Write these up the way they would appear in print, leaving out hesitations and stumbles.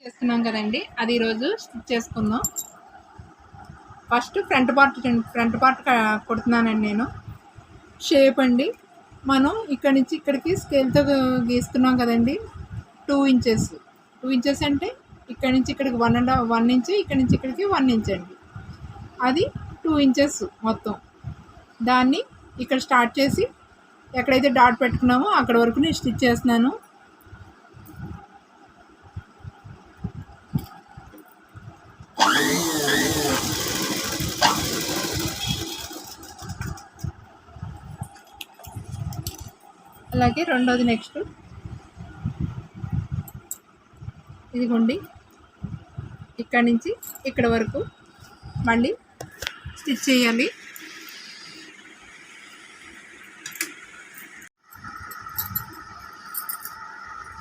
చేస్తున్నాం కదండి, అది ఈరోజు స్టిచ్ చేసుకుందాం. ఫస్ట్ ఫ్రంట్ పార్ట్ కుడుతున్నానండి నేను. షేప్ అండి, మనం ఇక్కడి నుంచి ఇక్కడికి స్కేల్తో గీస్తున్నాం కదండి. 2 ఇంచెస్ 2 ఇంచెస్ అంటే ఇక్కడి నుంచి ఇక్కడికి 1 ఇంచ్, ఇక్కడి నుంచి ఇక్కడికి 1 ఇంచ్ అండి. అది 2 ఇంచెస్ మొత్తం. దాన్ని ఇక్కడ స్టార్ట్ చేసి ఎక్కడైతే డాట్ పెట్టుకున్నామో అక్కడ వరకు నేను స్టిచ్ చేస్తున్నాను. అలాగే రెండోది నెక్స్ట్ ఇదిగోండి, ఇక్కడి నుంచి ఇక్కడ వరకు మళ్ళీ స్టిచ్ చేయాలి.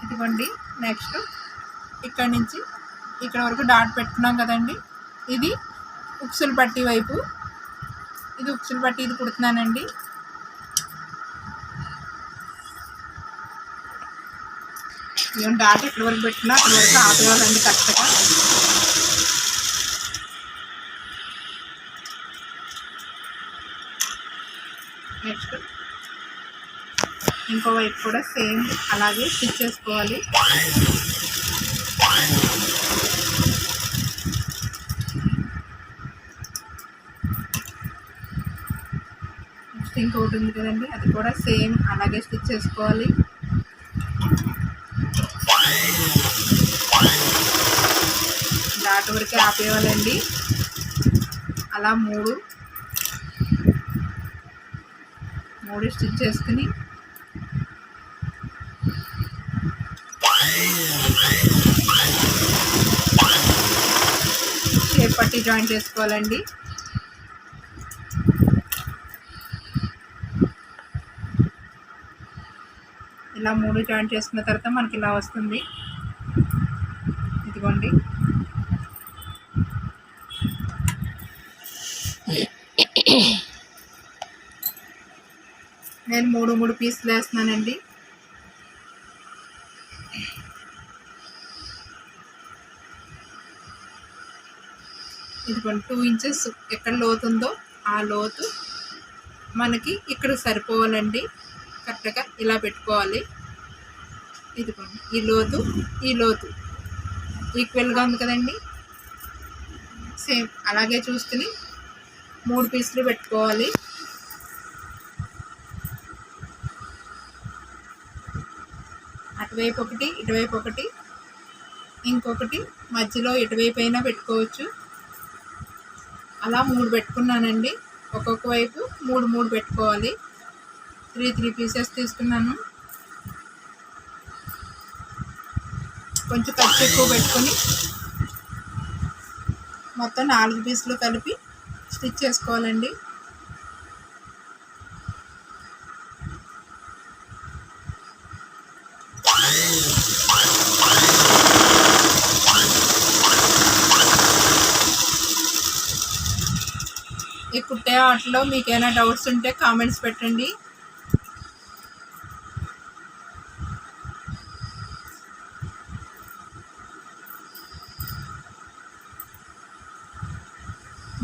ఇదిగోండి, నెక్స్ట్ ఇక్కడి నుంచి ఇక్కడ వరకు డాట్ పెట్టుకున్నాం కదండి. ఇది ఉక్సుల పట్టి వైపు, ఇది ఉక్సుల పట్టి, ఇది కుడుతున్నానండి. నేను డాట్ ఎక్కడి వరకు పెట్టినా అక్కడి వరకు ఆపేవాళ్ళండి కరెక్ట్గా. నెక్స్ట్ ఇంకో వైపు కూడా సేమ్ అలాగే స్టిచ్ చేసుకోవాలి. నెక్స్ట్ ఇంకొకటి ఉంది కదండి, అది కూడా సేమ్ అలాగే స్టిచ్ చేసుకోవాలి. డాట్ వరకే ఆపేవాళ్ళండి. అలా మూడు స్టిచ్ చేసుకుని షేప్ పట్టి జాయిన్ చేసుకోవాలండి. ఇలా 3 జాయిన్ చేసుకున్న తర్వాత మనకి ఇలా వస్తుంది. ఇదిగోండి, నేను 3 పీసులు వేస్తున్నానండి. ఇదిగోండి, 2 ఇంచెస్ ఎక్కడ లోతు ఉందో ఆ లోతు మనకి ఇక్కడ సరిపోవాలండి. కరెక్ట్గా ఇలా పెట్టుకోవాలి. ఇదిగోండి, ఈ లోతు ఈక్వల్గా ఉంది కదండి. సేమ్ అలాగే చూసుకుని 3 పీసులు పెట్టుకోవాలి. అటువైపు ఒకటి, ఇటువైపు ఒకటి, ఇంకొకటి మధ్యలో ఎటువైపు అయినా పెట్టుకోవచ్చు. అలా 3 పెట్టుకున్నానండి. ఒక్కొక్క వైపు 3 పెట్టుకోవాలి. 3 పీసెస్ తీసుకున్నాను. కొంచెం ఖర్చు ఎక్కువ పెట్టుకొని మొత్తం 4 పీసులు కలిపి స్టిచ్ చేసుకోవాలండి. ఈ కుట్టే ఆటలో మీకు ఏమైనా డౌట్స్ ఉంటే కామెంట్స్ పెట్టండి.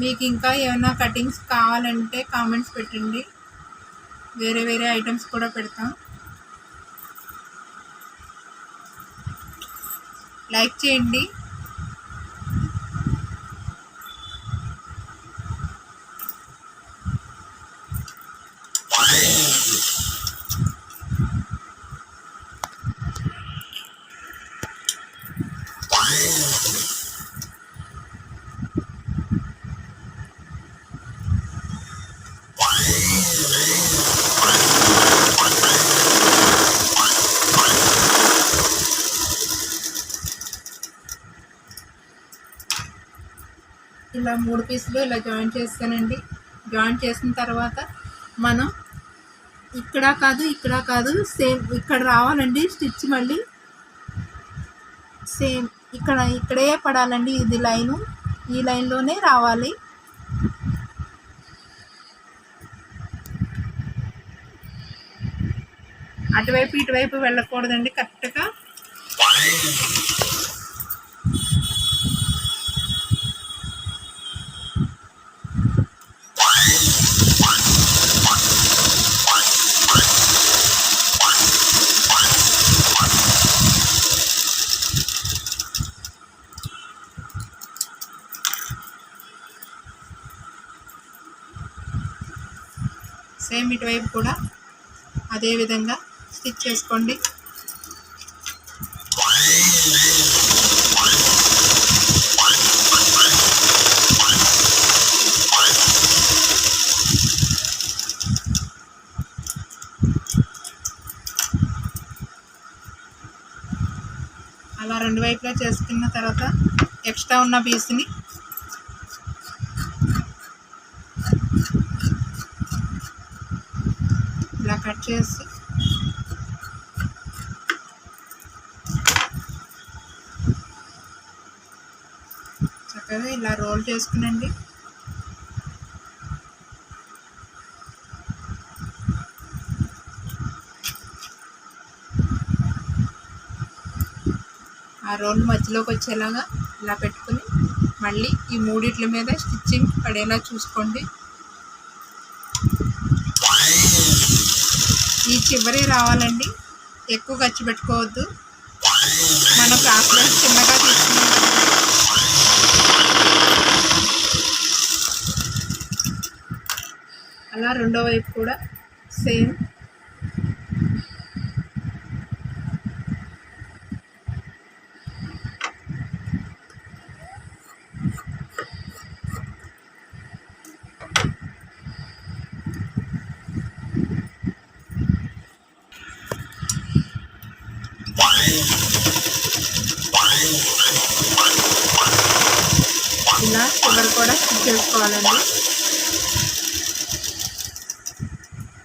మీకు ఇంకా ఏమైనా కటింగ్స్ కావాలంటే కామెంట్స్ పెట్టండి. వేరే ఐటమ్స్ కూడా పెడతాం. లైక్ చేయండి. ఇలా 3 పీసులు ఇలా జాయిన్ చేస్తానండి. జాయిన్ చేసిన తర్వాత మనం ఇక్కడ కాదు సేమ్ ఇక్కడ రావాలండి. స్టిచ్ మళ్ళీ సేమ్ ఇక్కడే పడాలండి. ఇది లైను, ఈ లైన్లోనే రావాలి. అటువైపు ఇటువైపు వెళ్ళకూడదండి. కరెక్ట్గా సేమ్ ఇటువైపు కూడా అదే విధంగా స్టిచ్ చేసుకోండి. అలా రెండు వైపులా చేసుకున్న తర్వాత ఎక్స్ట్రా ఉన్న పీస్ని ఇలా కట్ చేసి చక్కగా ఇలా రోల్ చేసుకునండి. ఆ రోల్ మధ్యలోకి వచ్చేలాగా ఇలా పెట్టుకుని మళ్ళీ ఈ మూడిట్ల మీద స్టిచ్చింగ్ పడేలా చూసుకోండి. ఈ చివరి రావాలండి, ఎక్కువ ఖర్చు పెట్టుకోవద్దు. మనం క్లాస్లో చిన్నగా తీసుకున్నాం. అలా రెండో వైపు కూడా సేమ్ ఇలా చివరి కూడా స్టిచ్ చేసుకోవాలండి.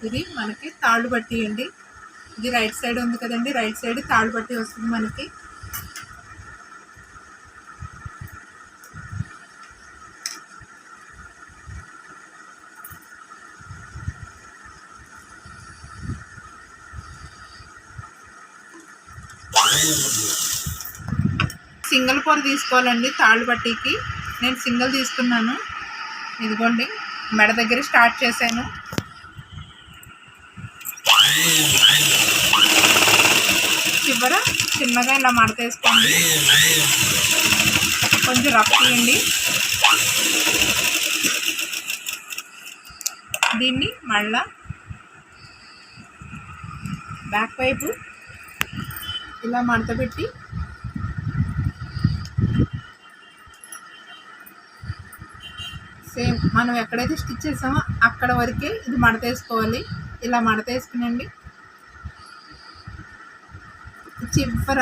ఇది మనకి తాళ్ళు పట్టి అండి. ఇది రైట్ సైడ్ ఉంది కదండి, రైట్ సైడ్ తాళ్ళు పట్టి వస్తుంది మనకి. సింగిల్ పొర తీసుకోవాలండి తాళ్ళు పట్టీకి. నేను సింగిల్ తీసుకున్నాను. ఇదిగోండి, మెడ దగ్గర స్టార్ట్ చేశాను. చివర చిన్నగా ఇలా మడత వేసుకోండి. కొంచెం రఫ్ తీయండి. దీన్ని మళ్ళా బ్యాక్ వైపు ఇలా మడత పెట్టి సేమ్ మనం ఎక్కడైతే స్టిచ్ చేసామో అక్కడ వరకే ఇది మడత వేసుకోవాలి. ఇలా మడత వేసుకునండి. చివర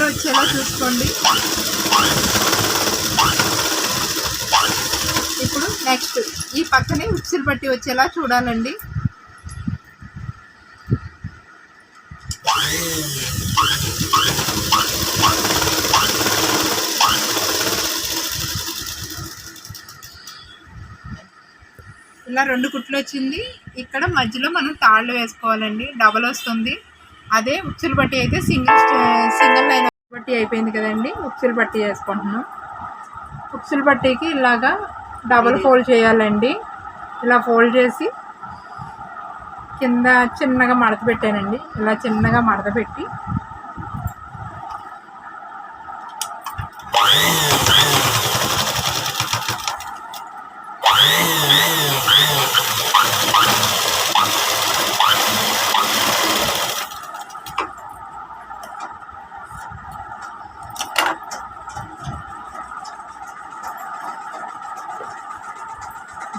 వచ్చేలా చూసుకోండి. ఇప్పుడు నెక్స్ట్ ఈ పక్కనే ఉక్సులు పట్టి వచ్చేలా చూడాలండి. ఇలా 2 కుట్లు వచ్చింది. ఇక్కడ మధ్యలో మనం తాళ్ళు వేసుకోవాలండి, డబల్ వస్తుంది. అదే ఉక్సులు పట్టి అయితే సింగిల్ లైన్ పట్టి అయిపోయింది కదండి. ఉక్సులు పట్టి వేసుకుంటున్నాం. ఉక్సులు పట్టీకి ఇలాగా డబల్ ఫోల్డ్ చేయాలండి. ఇలా ఫోల్డ్ చేసి కింద చిన్నగా మడత పెట్టానండి. ఇలా చిన్నగా మడత పెట్టి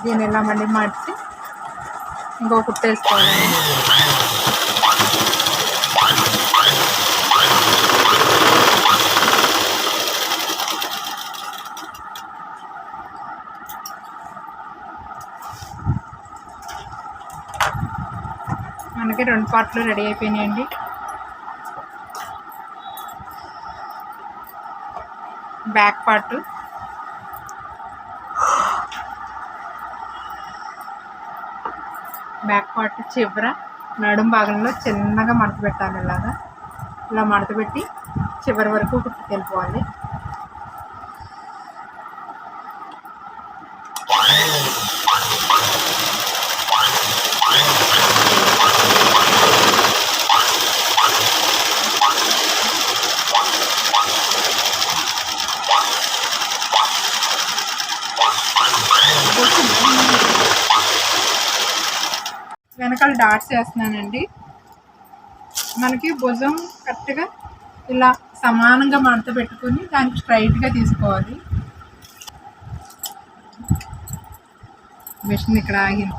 దీన్ని ఇలా మళ్ళీ మార్చి ఇంకో కుట్టు వేసుకోవాలండి. మనకి 2 పార్ట్లు రెడీ అయిపోయినాయండి. బ్యాక్ పార్ట్ చివర నడుం భాగంలో చిన్నగా మడత పెట్టాలి. ఇలా మడత పెట్టి చివరి వరకు కుట్టుకెళ్ళిపోవాలి. వెనకాల డాట్స్ వేస్తున్నానండి. మనకి భుజం కరెక్ట్గా ఇలా సమానంగా మడత పెట్టుకొని దానికి స్ట్రైట్గా తీసుకోవాలి. మిషన్ ఇక్కడ ఆగింది.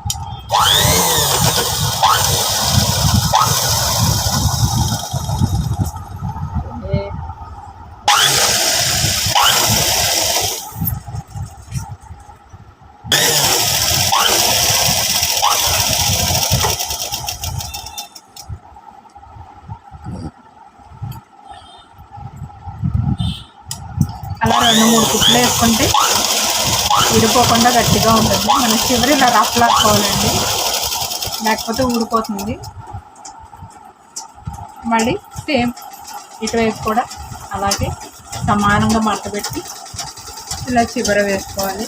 అలా 2-3 కుట్లు వేసుకుంటే విడిపోకుండా గట్టిగా ఉంటుంది. మన చివరి ఇలా రఫ్ లాక్కోవాలండి, లేకపోతే ఊడిపోతుంది. మళ్ళీ సేమ్ ఇటువైపు కూడా అలాగే సమానంగా మడతపెట్టి ఇలా చివర వేసుకోవాలి.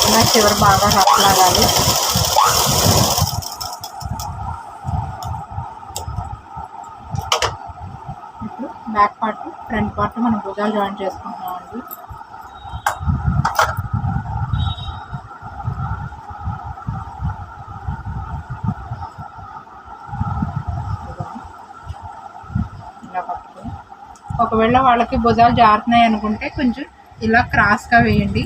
ఇలా చివరి బాగా రఫ్ లాగాలి. ఇప్పుడు బ్యాక్ పార్ట్ ఫ్రంట్ పార్ట్ మనం భుజాలు జాయిన్ చేసుకుంటున్నామండి. ఇలా పట్టుకొని ఒకవేళ వాళ్ళకి భుజాలు జారుతున్నాయి అనుకుంటే కొంచెం ఇలా క్రాస్గా వేయండి.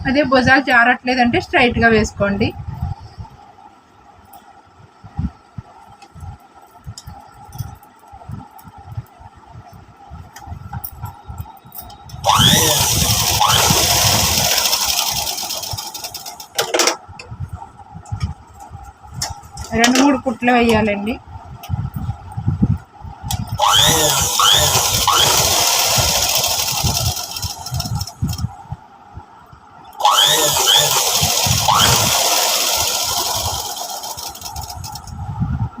అదే భుజాలు జారట్లేదంటే స్ట్రైట్గా వేసుకోండి. రెండు మూడు కుట్లు వేయాలండి.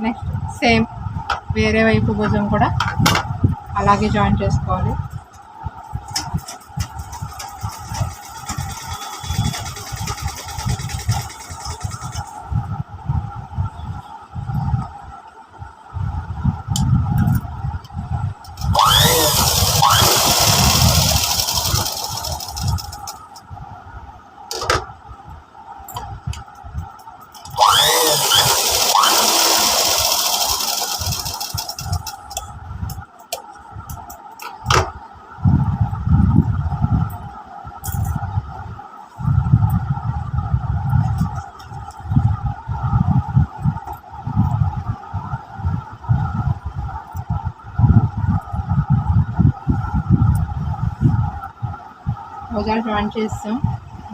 నెక్స్ట్ సేమ్ వేరే వైపు భుజం కూడా అలాగే జాయిన్ చేసుకోవాలి. భుజాలు జాయిన్ చేస్తాం.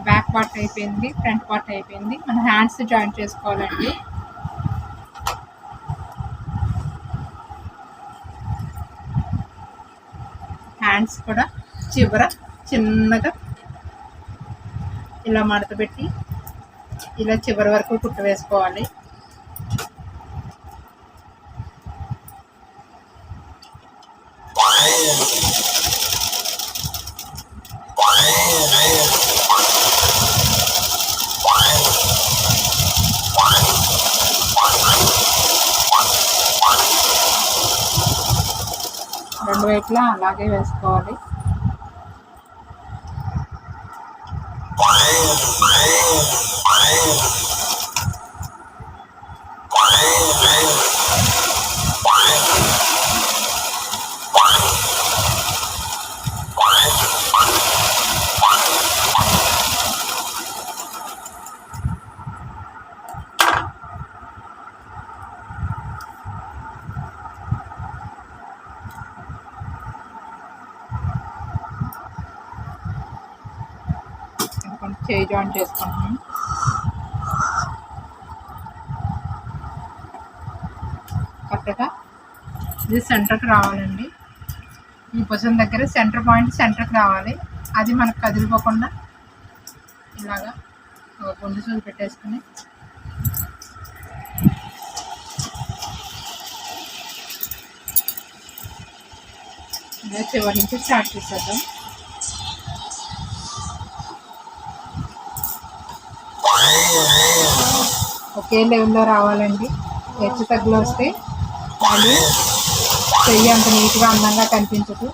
బ్యాక్ పార్ట్ అయిపోయింది, ఫ్రంట్ పార్ట్ అయిపోయింది. మన హ్యాండ్స్ జాయిన్ చేసుకోవాలండి. హ్యాండ్స్ కూడా చివర చిన్నగా ఇలా మడత పెట్టి ఇలా చివరి వరకు కుట్టు వేసుకోవాలి. రెండు వైపులా అలాగే వేసుకోవాలి. చేయి జాయిన్ చేసుకుంటున్నాం. కరెక్ట్గా ఇది సెంటర్కి రావాలండి. ఈ భుజం దగ్గర సెంటర్ పాయింట్ సెంటర్కి రావాలి. అది మనకు కదిలిపోకుండా ఇలాగా గుండు సూది పెట్టేసుకుని ఇలా చివరి నుంచి స్టార్ట్ చేసేద్దాం. ఒకే లెవెల్లో రావాలండి. హెచ్చు తగ్గులు వస్తే మళ్ళీ చెయ్యి అంత నీట్గా అందంగా కనిపించదు.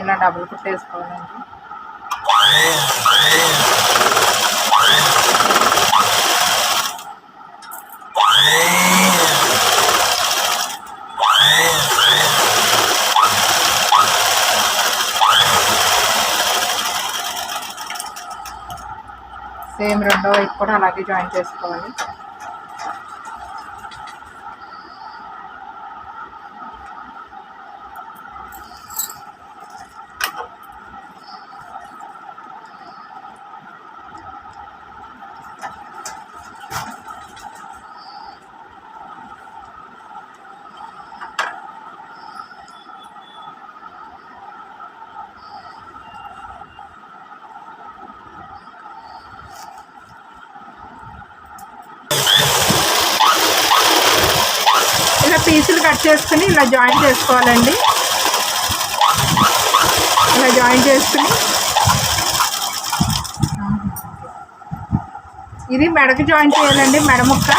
ఇలా డబుల్ కుట్టేసుకోవాలండి. సేమ్ రెండో వైపు కూడా అలాగే జాయిన్ చేసుకోవాలి. పీసులు కట్ చేసుకుని ఇలా జాయిన్ చేసుకోవాలండి. ఇలా జాయిన్ చేసుకుని ఇది మెడకు జాయిన్ చేయాలండి. మెడ ముక్క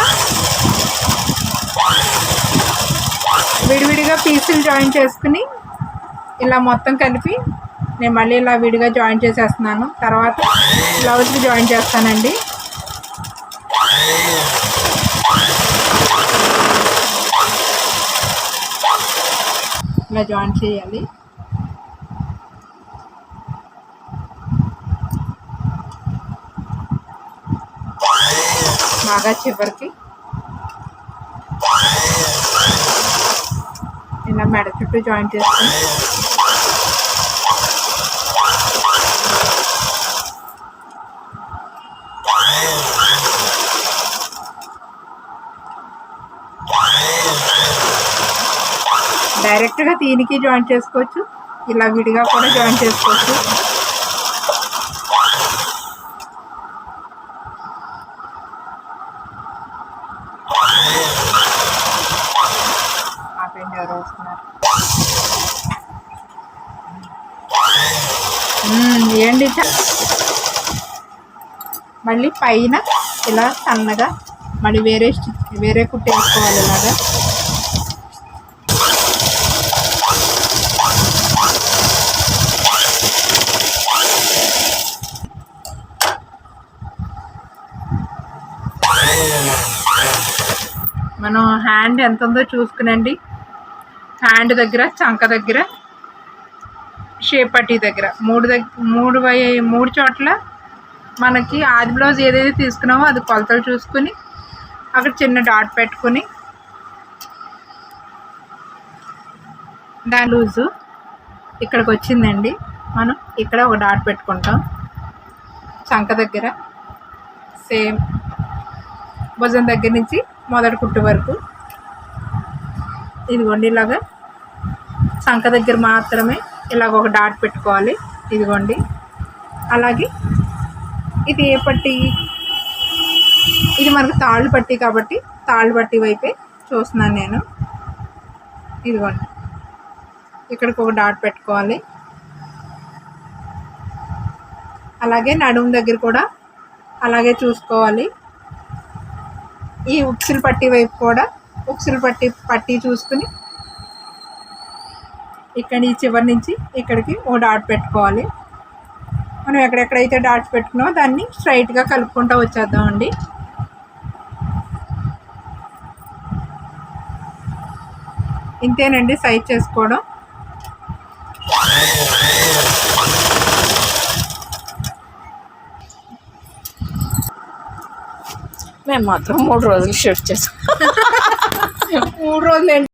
విడివిడిగా పీసులు జాయిన్ చేసుకుని ఇలా మొత్తం కలిపి నేను మళ్ళీ ఇలా విడిగా జాయిన్ చేసేస్తున్నాను. తర్వాత బ్లౌజ్కి జాయిన్ చేస్తానండి. ఇలా జాయిన్ చేయాలి. బాగా చివరికి ఇలా మెడ చుట్టూ జాయిన్ చేసుకుని డైరెక్ట్గా దీనికి జాయిన్ చేసుకోవచ్చు, ఇలా విడిగా కూడా జాయిన్ చేసుకోవచ్చు. ఎవరు వస్తున్నారు ఏంటి? మళ్ళీ పైన ఇలా సన్నగా మళ్ళీ వేరే కుట్టు వేసుకోవాలి. ఇలాగా మనం హ్యాండ్ ఎంత ఉందో చూసుకునండి. హ్యాండ్ దగ్గర, చంక దగ్గర, షేప్ పట్టీ దగ్గర మూడు చోట్ల మనకి ఆది బ్లౌజ్ ఏదైతే తీసుకున్నామో అది కొలతలు చూసుకుని అక్కడ చిన్న డాట్ పెట్టుకుని దాని లూజు ఇక్కడికి వచ్చిందండి. మనం ఇక్కడ ఒక డాట్ పెట్టుకుంటాం. చంక దగ్గర సేమ్ భుజం దగ్గర నుంచి మొదటి కుట్టు వరకు ఇదిగోండి ఇలాగా చంక దగ్గర మాత్రమే ఇలాగ ఒక డాట్ పెట్టుకోవాలి. ఇదిగోండి అలాగే ఇది ఏ పట్టీ? ఇది మనకు తాళ్ళు పట్టీ కాబట్టి తాళ్ళు పట్టీ వైపే చూస్తున్నాను నేను. ఇదిగోండి ఇక్కడికి ఒక డాట్ పెట్టుకోవాలి. అలాగే నడుము దగ్గర కూడా అలాగే చూసుకోవాలి. ఈ ఉక్సులు పట్టీ వైపు కూడా ఉక్సులు పట్టీ చూసుకుని ఇక్కడి చివరి నుంచి ఇక్కడికి ఓ డాట్ పెట్టుకోవాలి. మనం ఎక్కడెక్కడైతే డాట్స్ పెట్టుకున్నామో దాన్ని స్ట్రైట్గా కలుపుకుంటూ వచ్చేద్దామండి. ఇంతేనండి సైజ్ చేసుకోవడం. మేము మాత్రం 3 రోజులు షిఫ్ట్ చేసాం. 3 రోజులు